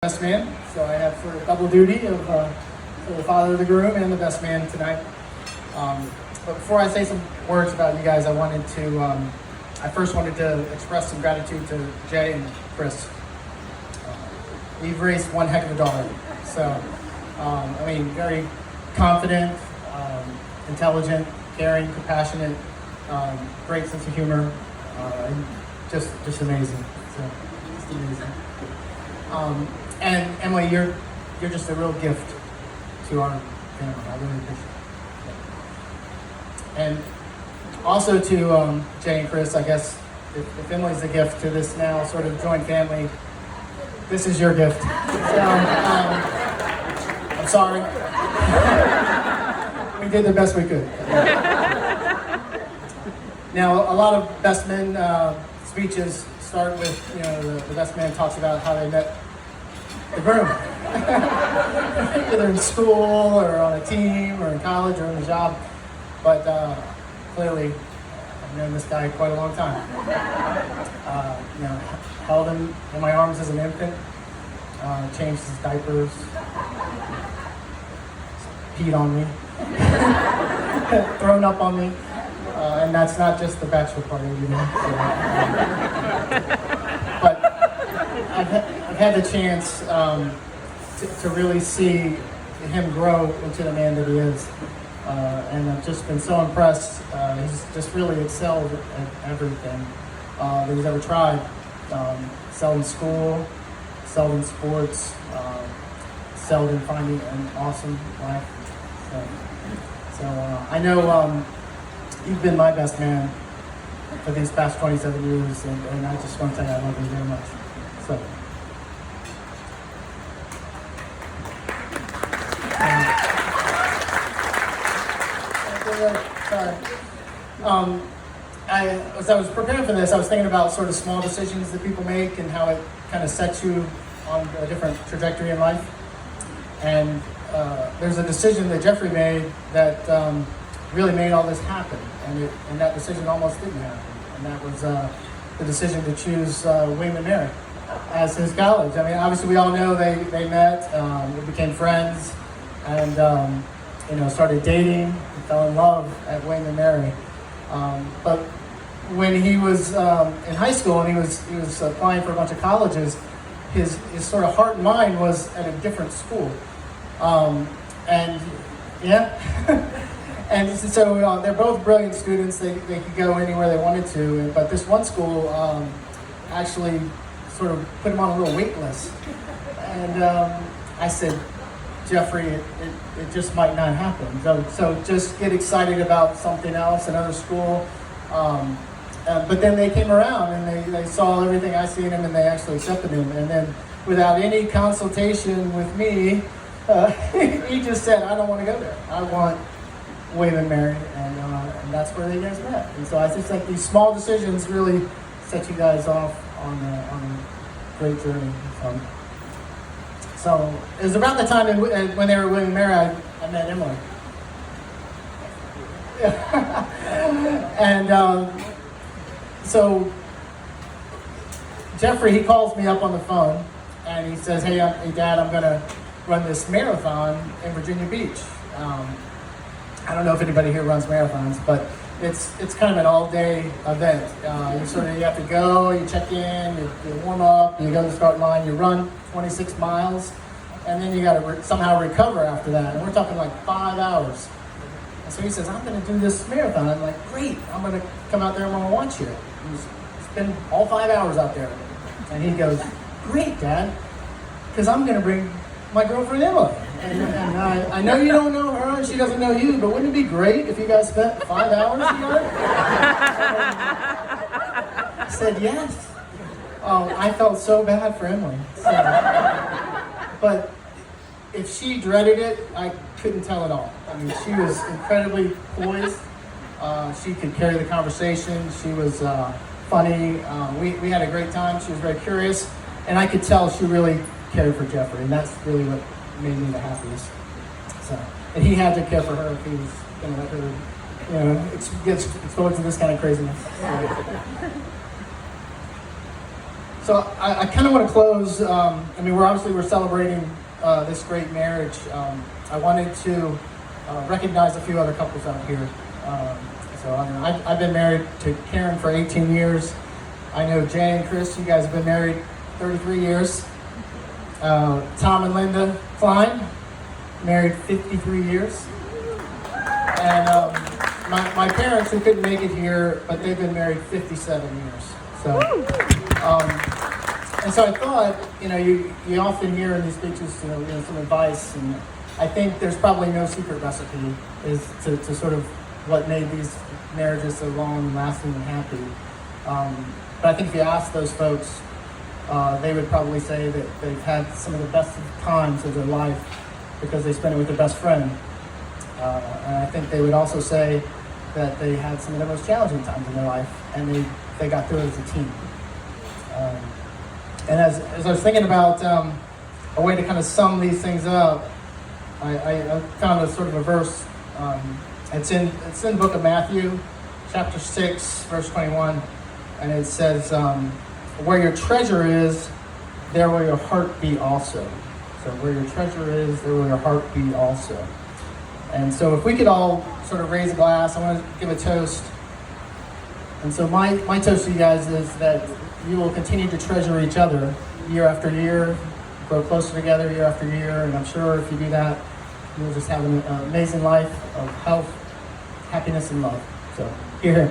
Best man, so I have sort of double duty of for the father of the groom and the best man tonight. But before I say some words about you guys, I first wanted to express some gratitude to Jay and Chris. You've raised one heck of a daughter. So, very confident, intelligent, caring, compassionate, great sense of humor, and just amazing. So, just amazing. And Emily, you're just a real gift to our family. I really appreciate it. And also to Jay and Chris, I guess if Emily's the gift to this now sort of joint family, this is your gift. So I'm sorry. We did the best we could. Now, a lot of best men speeches start with, the best man talks about how they met the groom. Either in school or on a team or in college or in a job. But clearly, I've known this guy quite a long time. Held him in my arms as an infant, changed his diapers, peed on me, thrown up on me. And that's not just the bachelor party, But I've had the chance to really see him grow into the man that he is. And I've just been so impressed. He's just really excelled at everything that he's ever tried. Excelled in school, excelled in sports, excelled in finding an awesome life. So I know you've been my best man for these past 27 years, and I just want to tell you I love you very much. So. Sorry. As I was preparing for this, I was thinking about sort of small decisions that people make and how it kind of sets you on a different trajectory in life. And there's a decision that Jeffrey made that really made all this happen, and that decision almost didn't happen. And that was the decision to choose William and Mary as his college. I mean, obviously we all know they met, they became friends, and started dating, and fell in love at William and Mary. But when he was in high school and he was applying for a bunch of colleges, his sort of heart and mind was at a different school. And so they're both brilliant students. They could go anywhere they wanted to, but this one school actually sort of put him on a little wait list. And I said, Jeffrey, it just might not happen. So just get excited about something else, another school. But then they came around and they saw everything I see in him, and they actually accepted him. And then without any consultation with me, he just said, I don't want to go there. I want William and Mary, and that's where you guys met. And so I just think these small decisions really set you guys off on a great journey. So it was about the time when they were William and Mary, I met Emily. And so Jeffrey, he calls me up on the phone and he says, hey Dad, I'm going to run this marathon in Virginia Beach. I don't know if anybody here runs marathons, but it's kind of an all-day event. You have to go, you check in, you warm up, you go to the start line, you run 26 miles, and then you got to somehow recover after that. And we're talking like 5 hours. And so he says, I'm going to do this marathon. I'm like, great, I'm going to come out there and I'm going to watch you. You spend all 5 hours out there. And he goes, great, Dad, because I'm going to bring my girlfriend Emily. And I know you don't know her and she doesn't know you, but wouldn't it be great if you guys spent 5 hours together? I said yes. I felt so bad for Emily. But if she dreaded it, I couldn't tell at all. I mean, she was incredibly poised. She could carry the conversation. She was funny. We had a great time. She was very curious. And I could tell she really cared for Jeffrey, and that's really what made me the happiest. And he had to care for her if he was going to let her, get exposed to this kind of craziness. So I kind of want to close. We're celebrating this great marriage. I wanted to recognize a few other couples out here. I've been married to Karen for 18 years. I know Jay and Chris, you guys have been married 33 years. Tom and Linda Klein, married 53 years. And my parents, who couldn't make it here, but they've been married 57 years. So I thought, you often hear in these speeches, some advice, and I think there's probably no secret recipe is to sort of what made these marriages so long, lasting, and happy. But I think if you ask those folks, they would probably say that they've had some of the best times of their life because they spent it with their best friend. And I think they would also say that they had some of the most challenging times in their life, and they got through it as a team. And as I was thinking about a way to kind of sum these things up, I found a sort of a verse. It's in the book of Matthew, chapter 6, verse 21, and it says, "Where your treasure is, there will your heart be also." So where your treasure is, there will your heart be also. And so if we could all sort of raise a glass, I want to give a toast. And so my toast to you guys is that you will continue to treasure each other year after year, grow closer together year after year, and I'm sure if you do that, you'll just have an amazing life of health, happiness, and love. So, here.